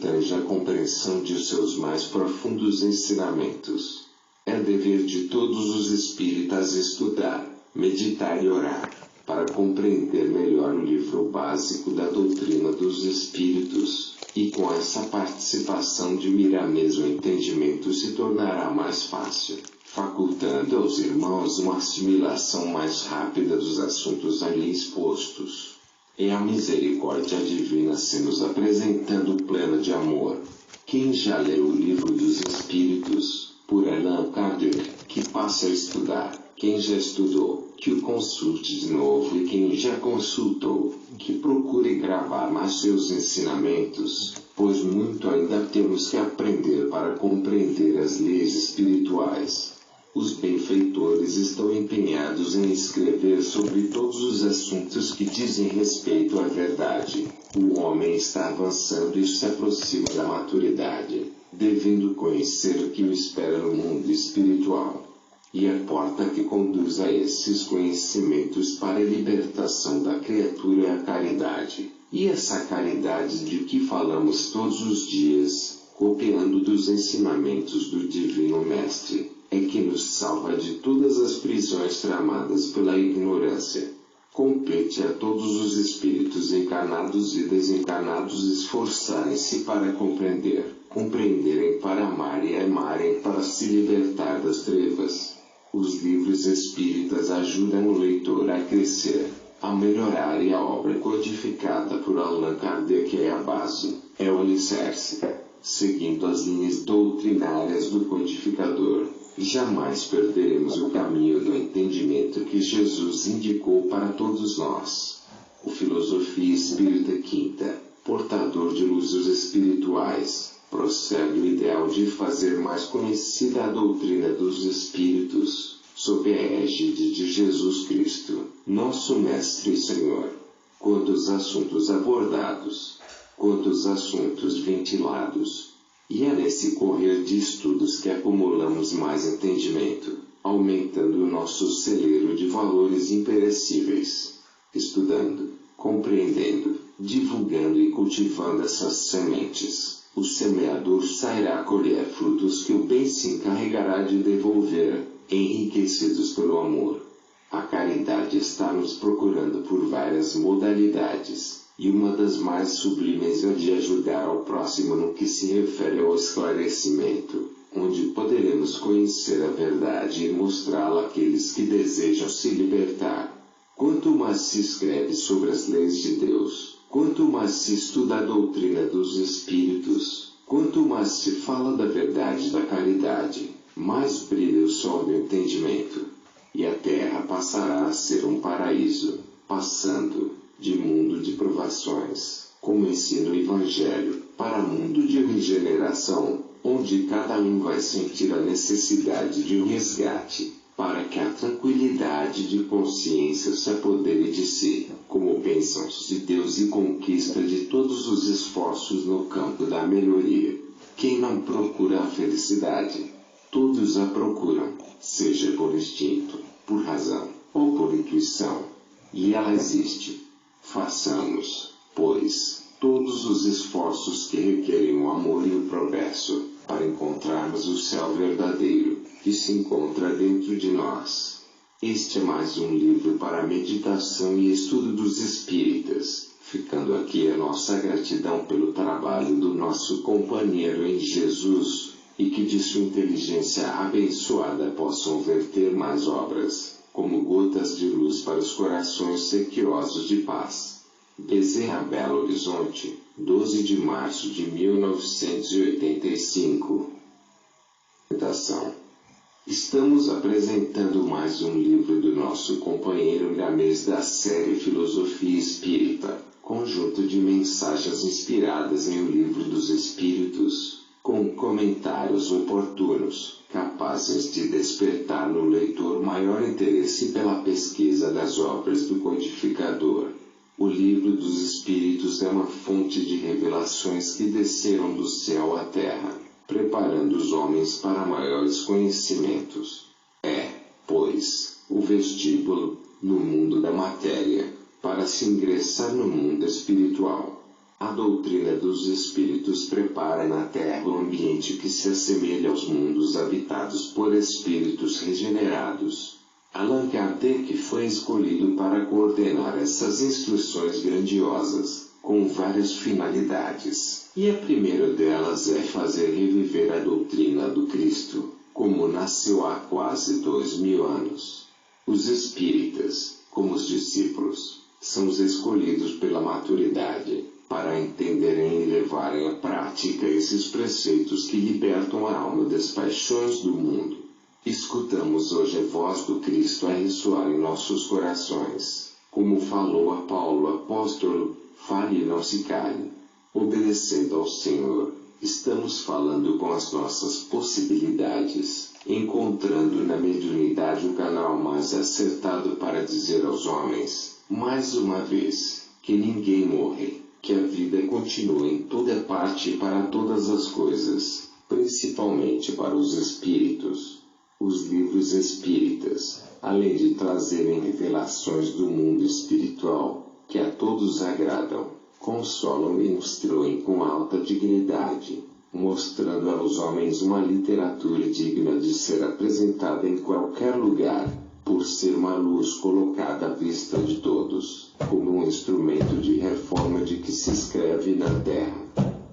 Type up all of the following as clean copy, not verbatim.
abrange a compreensão de seus mais profundos ensinamentos. É dever de todos os espíritas estudar, meditar e orar, para compreender melhor o livro básico da doutrina dos espíritos, e com essa participação de Miramês o entendimento se tornará mais fácil, facultando aos irmãos uma assimilação mais rápida dos assuntos ali expostos. É a misericórdia divina se nos apresentando plena de amor. Quem já leu o livro dos Espíritos, por Allan Kardec, que passe a estudar. Quem já estudou, que o consulte de novo, e quem já consultou, que procure gravar mais seus ensinamentos, pois muito ainda temos que aprender para compreender as leis espirituais. Os benfeitores estão empenhados em escrever sobre todos os assuntos que dizem respeito à verdade. O homem está avançando e se aproxima da maturidade, devendo conhecer o que o espera no mundo espiritual. E a porta que conduz a esses conhecimentos para a libertação da criatura é a caridade. E essa caridade de que falamos todos os dias, copiando dos ensinamentos do Divino Mestre, é que nos salva de todas as prisões tramadas pela ignorância. Compete a todos os espíritos encarnados e desencarnados esforçarem-se para compreenderem para amar e amarem para se libertar das trevas. Os livros espíritas ajudam o leitor a crescer, a melhorar, e a obra codificada por Allan Kardec é a base, é o alicerce. Seguindo as linhas doutrinárias do codificador, jamais perderemos o caminho do entendimento que Jesus indicou para todos nós. O Filosofia Espírita Quinta, portador de luzes espirituais, prossegue o ideal de fazer mais conhecida a doutrina dos Espíritos, sob a égide de Jesus Cristo, nosso Mestre e Senhor. Quantos assuntos abordados, quantos assuntos ventilados, e é nesse correr de estudos que acumulamos mais entendimento, aumentando o nosso celeiro de valores imperecíveis. Estudando, compreendendo, divulgando e cultivando essas sementes, o semeador sairá a colher frutos que o bem se encarregará de devolver, enriquecidos pelo amor. A caridade está nos procurando por várias modalidades, e uma das mais sublimes é de ajudar ao próximo no que se refere ao esclarecimento, onde poderemos conhecer a verdade e mostrá-la àqueles que desejam se libertar. Quanto mais se escreve sobre as leis de Deus, quanto mais se estuda a doutrina dos Espíritos, quanto mais se fala da verdade da caridade, mais brilha o sol do entendimento, e a terra passará a ser um paraíso, passando de mundo de provações, como ensina o Evangelho, para mundo de regeneração, onde cada um vai sentir a necessidade de um resgate, para que a tranquilidade de consciência se apodere de si, como bênçãos de Deus e conquista de todos os esforços no campo da melhoria. Quem não procura a felicidade, todos a procuram, seja por instinto, por razão, ou por intuição, e ela existe. Façamos, pois, todos os esforços que requerem o amor e o progresso, para encontrarmos o céu verdadeiro, que se encontra dentro de nós. Este é mais um livro para meditação e estudo dos espíritas, ficando aqui a nossa gratidão pelo trabalho do nosso companheiro em Jesus, e que de sua inteligência abençoada possam verter mais obras, como gotas de luz para os corações sequiosos de paz. Bezerra, Belo Horizonte, 12 de março de 1985. Meditação. Estamos apresentando mais um livro do nosso companheiro Miramês da série Filosofia Espírita, conjunto de mensagens inspiradas em O Livro dos Espíritos, com comentários oportunos, capazes de despertar no leitor maior interesse pela pesquisa das obras do codificador. O Livro dos Espíritos é uma fonte de revelações que desceram do céu à terra, preparando os homens para maiores conhecimentos. É, pois, o vestíbulo, no mundo da matéria, para se ingressar no mundo espiritual. A doutrina dos espíritos prepara na Terra um ambiente que se assemelha aos mundos habitados por espíritos regenerados. Allan Kardec foi escolhido para coordenar essas instruções grandiosas, com várias finalidades, e a primeira delas é fazer reviver a doutrina do Cristo, como nasceu há quase 2000 anos. Os espíritas, como os discípulos, são os escolhidos pela maturidade, para entenderem e levarem à prática esses preceitos que libertam a alma das paixões do mundo. Escutamos hoje a voz do Cristo a ressoar em nossos corações, como falou a Paulo apóstolo: fale e não se cale. Obedecendo ao Senhor, estamos falando com as nossas possibilidades, encontrando na mediunidade o canal mais acertado para dizer aos homens, mais uma vez, que ninguém morre, que a vida continua em toda parte e para todas as coisas, principalmente para os espíritos. Os livros espíritas, além de trazerem revelações do mundo espiritual, que a todos agradam, consolam e instruem com alta dignidade, mostrando aos homens uma literatura digna de ser apresentada em qualquer lugar, por ser uma luz colocada à vista de todos, como um instrumento de reforma de que se escreve na terra.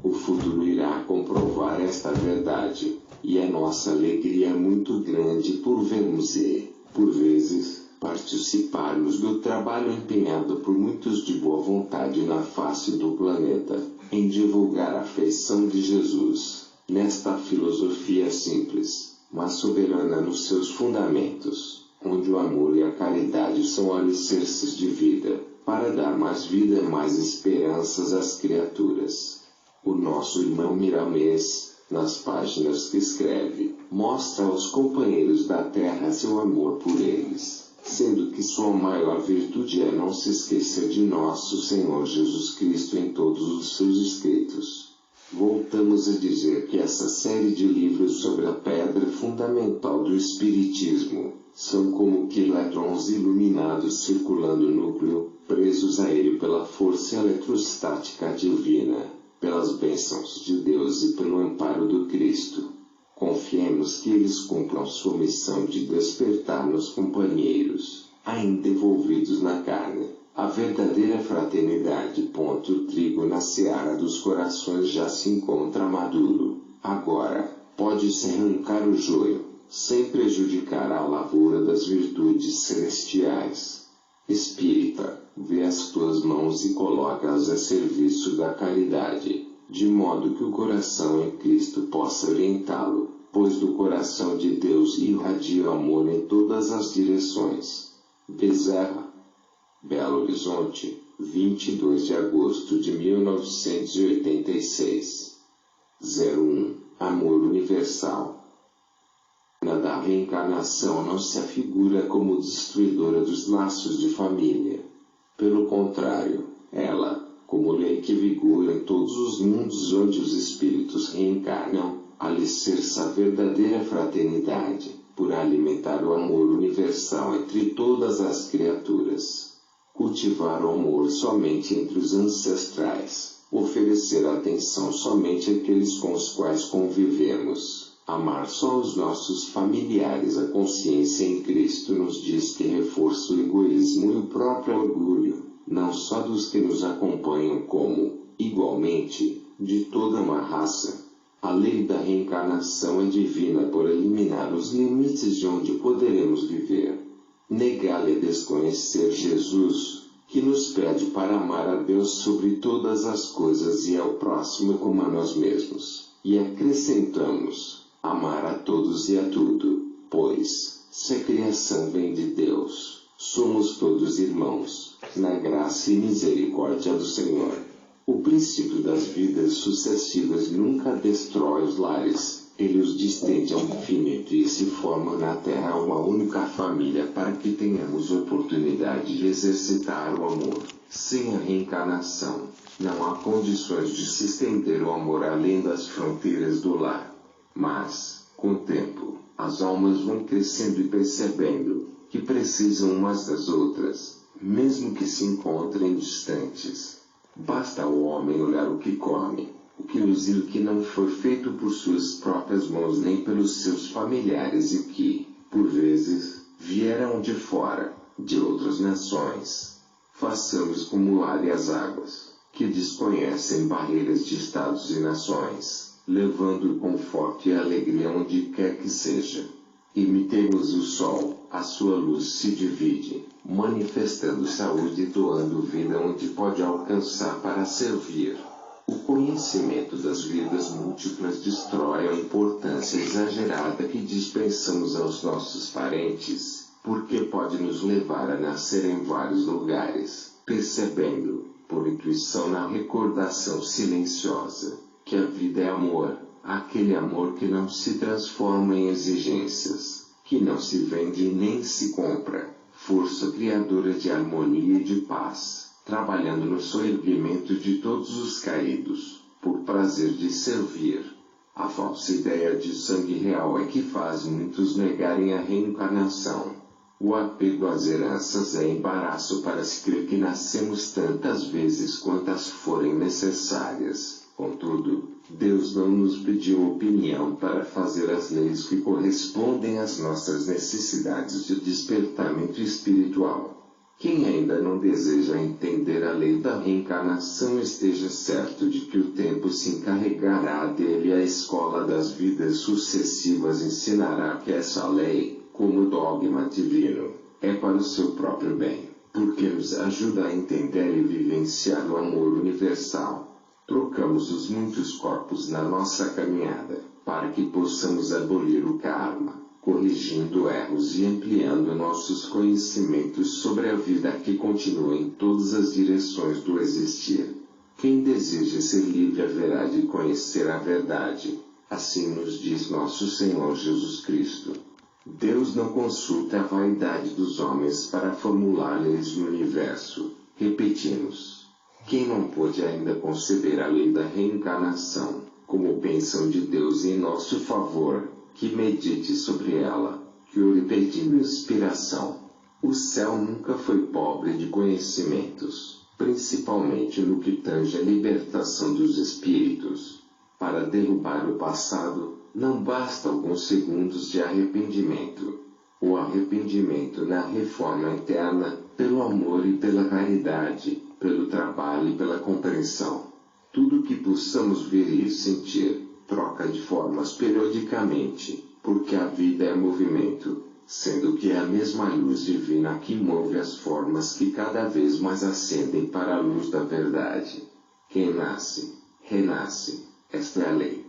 O futuro irá comprovar esta verdade, e a nossa alegria é muito grande por vermos e, por vezes, participarmos do trabalho empenhado por muitos de boa vontade na face do planeta, em divulgar a feição de Jesus, nesta filosofia simples, mas soberana nos seus fundamentos, onde o amor e a caridade são alicerces de vida, para dar mais vida e mais esperanças às criaturas. O nosso irmão Miramês, nas páginas que escreve, mostra aos companheiros da terra seu amor por eles, sendo que sua maior virtude é não se esquecer de nosso Senhor Jesus Cristo em todos os seus escritos. Voltamos a dizer que essa série de livros sobre a pedra fundamental do Espiritismo são como que elétrons iluminados circulando no núcleo, presos a ele pela força eletrostática divina, pelas bênçãos de Deus e pelo amparo do Cristo. Confiemos que eles cumpram sua missão de despertar nos companheiros, ainda envolvidos na carne, a verdadeira fraternidade. O trigo na seara dos corações já se encontra maduro. Agora, pode-se arrancar o joio, sem prejudicar a lavoura das virtudes celestiais. Espírita, vê as tuas mãos e coloca-as a serviço da caridade, de modo que o coração em Cristo possa orientá-lo, pois do coração de Deus irradia amor em todas as direções. Bezerra, Belo Horizonte, 22 de agosto de 1986. 01. Amor universal. Da reencarnação não se afigura como destruidora dos laços de família. Pelo contrário, ela, como lei que vigora em todos os mundos onde os espíritos reencarnam, alicerça a verdadeira fraternidade, por alimentar o amor universal entre todas as criaturas. Cultivar o amor somente entre os ancestrais, oferecer atenção somente àqueles com os quais convivemos, amar só os nossos familiares. A consciência em Cristo nos diz que reforça o egoísmo e o próprio orgulho, não só dos que nos acompanham como, igualmente, de toda uma raça. A lei da reencarnação é divina por eliminar os limites de onde poderemos viver. Negá-lo é desconhecer Jesus, que nos pede para amar a Deus sobre todas as coisas e ao próximo como a nós mesmos. E acrescentamos, amar a todos e a tudo, pois, se a criação vem de Deus, somos todos irmãos, na graça e misericórdia do Senhor. O princípio das vidas sucessivas nunca destrói os lares, ele os distende ao infinito e se forma na terra uma única família para que tenhamos oportunidade de exercitar o amor. Sem a reencarnação, não há condições de se estender o amor além das fronteiras do lar. Mas, com o tempo, as almas vão crescendo e percebendo que precisam umas das outras, mesmo que se encontrem distantes. Basta ao homem olhar o que come, o que usa e o que não foi feito por suas próprias mãos nem pelos seus familiares e que, por vezes, vieram de fora, de outras nações. Façamos como o ar e as águas, que desconhecem barreiras de estados e nações, levando conforto e alegria onde quer que seja. Imitemos o sol, a sua luz se divide, manifestando saúde e doando vida onde pode alcançar para servir. O conhecimento das vidas múltiplas destrói a importância exagerada que dispensamos aos nossos parentes, porque pode nos levar a nascer em vários lugares, percebendo, por intuição na recordação silenciosa, que a vida é amor, aquele amor que não se transforma em exigências, que não se vende nem se compra, força criadora de harmonia e de paz, trabalhando no soerguimento de todos os caídos, por prazer de servir. A falsa ideia de sangue real é que faz muitos negarem a reencarnação. O apego às heranças é embaraço para se crer que nascemos tantas vezes quantas forem necessárias. Contudo, Deus não nos pediu opinião para fazer as leis que correspondem às nossas necessidades de despertamento espiritual. Quem ainda não deseja entender a lei da reencarnação esteja certo de que o tempo se encarregará dele e a escola das vidas sucessivas ensinará que essa lei, como dogma divino, é para o seu próprio bem, porque nos ajuda a entender e vivenciar o amor universal. Trocamos os muitos corpos na nossa caminhada, para que possamos abolir o karma, corrigindo erros e ampliando nossos conhecimentos sobre a vida que continua em todas as direções do existir. Quem deseja ser livre haverá de conhecer a verdade, assim nos diz nosso Senhor Jesus Cristo. Deus não consulta a vaidade dos homens para formular leis no universo. Repetimos. Quem não pôde ainda conceber a lei da reencarnação, como bênção de Deus em nosso favor, que medite sobre ela, que ore pedindo inspiração. O céu nunca foi pobre de conhecimentos, principalmente no que tange a libertação dos espíritos. Para derrubar o passado, não basta alguns segundos de arrependimento. O arrependimento na reforma eterna, pelo amor e pela caridade, pelo trabalho e pela compreensão. Tudo que possamos ver e sentir, troca de formas periodicamente, porque a vida é movimento, sendo que é a mesma luz divina que move as formas que cada vez mais ascendem para a luz da verdade. Quem nasce, renasce. Esta é a lei.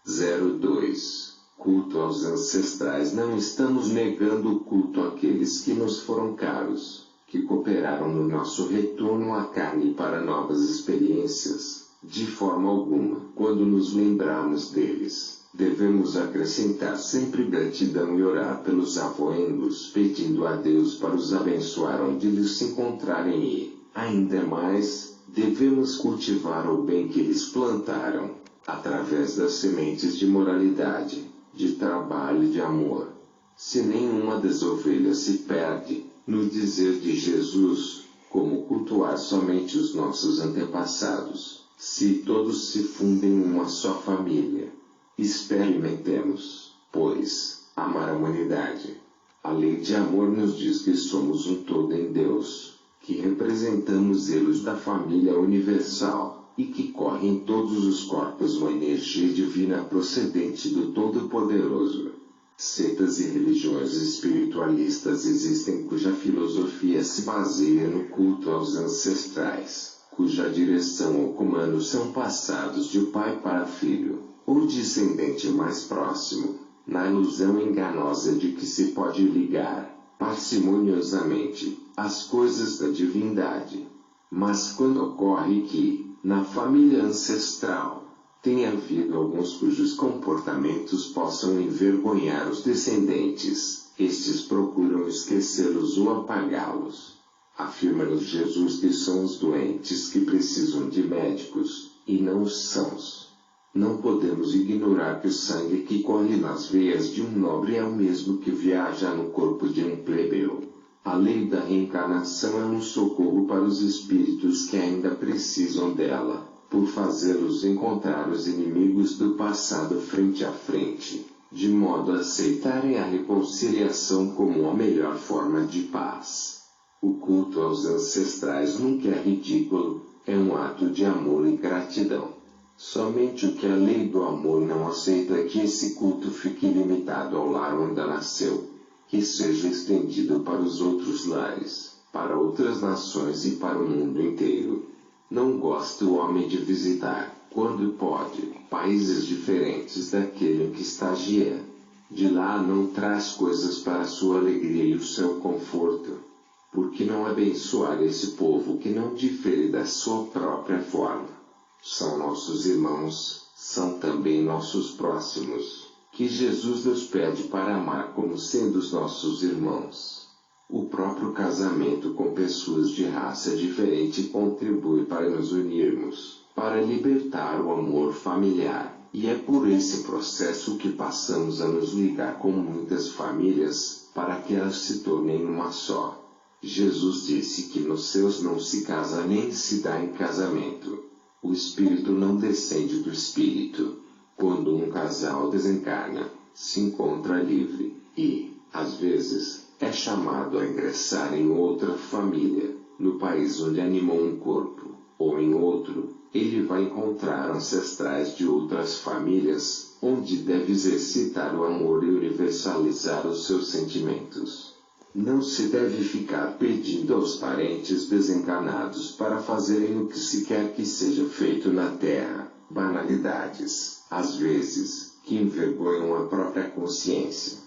02. Culto aos ancestrais. Não estamos negando o culto àqueles que nos foram caros, que cooperaram no nosso retorno à carne para novas experiências. De forma alguma, quando nos lembrarmos deles, devemos acrescentar sempre gratidão e orar pelos avoendos, pedindo a Deus para os abençoar onde eles se encontrarem e, ainda mais, devemos cultivar o bem que eles plantaram, através das sementes de moralidade, de trabalho e de amor. Se nenhuma das ovelhas se perde, no dizer de Jesus, como cultuar somente os nossos antepassados, se todos se fundem em uma só família. Experimentemos, pois, amar a humanidade. A lei de amor nos diz que somos um todo em Deus, que representamos elos da família universal, e que corre em todos os corpos uma energia divina procedente do Todo-Poderoso. Setas e religiões espiritualistas existem cuja filosofia se baseia no culto aos ancestrais, cuja direção ou comando são passados de pai para filho, ou descendente mais próximo, na ilusão enganosa de que se pode ligar, parcimoniosamente, as coisas da divindade. Mas quando ocorre que, na família ancestral, tem havido alguns cujos comportamentos possam envergonhar os descendentes, estes procuram esquecê-los ou apagá-los. Afirma-nos Jesus que são os doentes que precisam de médicos, e não os sãos. Não podemos ignorar que o sangue que corre nas veias de um nobre é o mesmo que viaja no corpo de um plebeu. A lei da reencarnação é um socorro para os espíritos que ainda precisam dela, por fazê-los encontrar os inimigos do passado frente a frente, de modo a aceitarem a reconciliação como a melhor forma de paz. O culto aos ancestrais nunca é ridículo, é um ato de amor e gratidão. Somente o que a lei do amor não aceita é que esse culto fique limitado ao lar onde nasceu, que seja estendido para os outros lares, para outras nações e para o mundo inteiro. Não gosta o homem de visitar, quando pode, países diferentes daquele em que estagia. De lá não traz coisas para a sua alegria e o seu conforto. Por que não abençoar esse povo que não difere da sua própria forma? São nossos irmãos, são também nossos próximos, que Jesus nos pede para amar como sendo os nossos irmãos. O próprio casamento com pessoas de raça diferente contribui para nos unirmos, para libertar o amor familiar, e é por esse processo que passamos a nos ligar com muitas famílias, para que elas se tornem uma só. Jesus disse que nos seus não se casa nem se dá em casamento. O espírito não descende do espírito. Quando um casal desencarna, se encontra livre, e, às vezes, é chamado a ingressar em outra família, no país onde animou um corpo, ou em outro, ele vai encontrar ancestrais de outras famílias, onde deve exercitar o amor e universalizar os seus sentimentos. Não se deve ficar pedindo aos parentes desencarnados para fazerem o que se quer que seja feito na terra, banalidades, às vezes, que envergonham a própria consciência.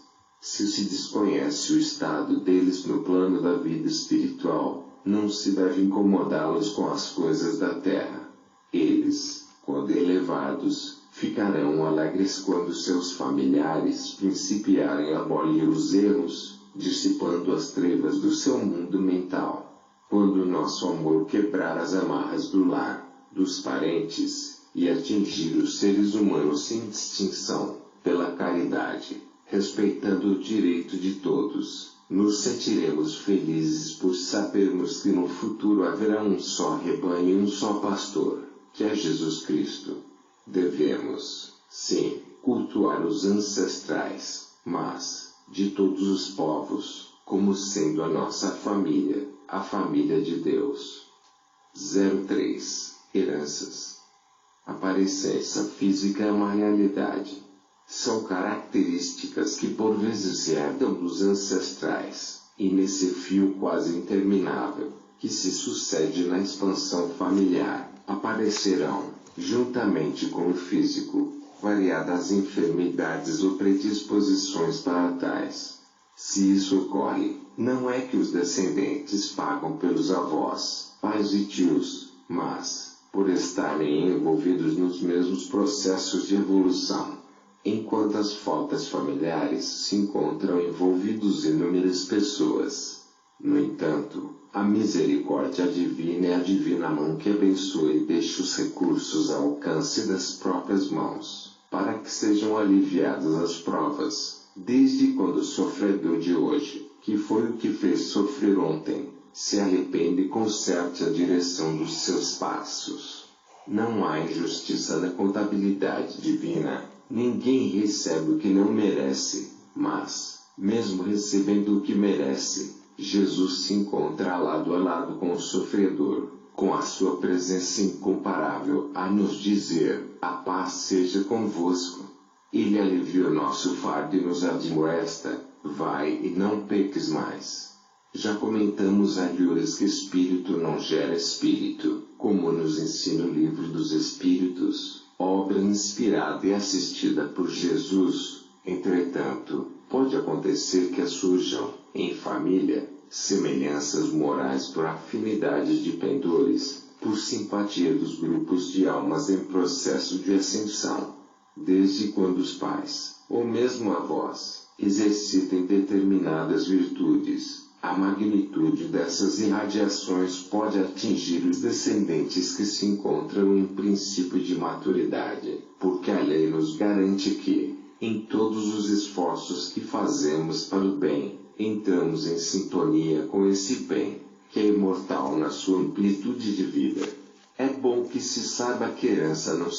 Se se desconhece o estado deles no plano da vida espiritual, não se deve incomodá-los com as coisas da terra. Eles, quando elevados, ficarão alegres quando seus familiares principiarem a abolir os erros, dissipando as trevas do seu mundo mental. Quando nosso amor quebrar as amarras do lar, dos parentes, e atingir os seres humanos sem distinção, pela caridade, respeitando o direito de todos, nos sentiremos felizes por sabermos que no futuro haverá um só rebanho e um só pastor, que é Jesus Cristo. Devemos, sim, cultuar os ancestrais, mas, de todos os povos, como sendo a nossa família, a família de Deus. 03. Heranças. A parecência física é uma realidade. São características que por vezes se herdam dos ancestrais, e nesse fio quase interminável, que se sucede na expansão familiar, aparecerão, juntamente com o físico, variadas enfermidades ou predisposições para tais. Se isso ocorre, não é que os descendentes pagam pelos avós, pais e tios, mas, por estarem envolvidos nos mesmos processos de evolução. Enquanto as faltas familiares se encontram envolvidos inúmeras pessoas. No entanto, a misericórdia divina é a divina mão que abençoa e deixa os recursos ao alcance das próprias mãos, para que sejam aliviadas as provas, desde quando o sofredor de hoje, que foi o que fez sofrer ontem, se arrepende e conserte a direção dos seus passos. Não há injustiça na contabilidade divina. Ninguém recebe o que não merece, mas, mesmo recebendo o que merece, Jesus se encontra lado a lado com o sofredor, com a sua presença incomparável a nos dizer: a paz seja convosco. Ele alivia o nosso fardo e nos admoesta: vai e não peques mais. Já comentamos alhuras que espírito não gera espírito, como nos ensina o livro dos Espíritos, obra inspirada e assistida por Jesus. Entretanto, pode acontecer que surjam, em família, semelhanças morais por afinidade de pendores, por simpatia dos grupos de almas em processo de ascensão. Desde quando os pais, ou mesmo avós, exercitem determinadas virtudes, a magnitude dessas irradiações pode atingir os descendentes que se encontram em princípio de maturidade, porque a lei nos garante que, em todos os esforços que fazemos para o bem, entramos em sintonia com esse bem, que é imortal na sua amplitude de vida. É bom que se saiba que a herança não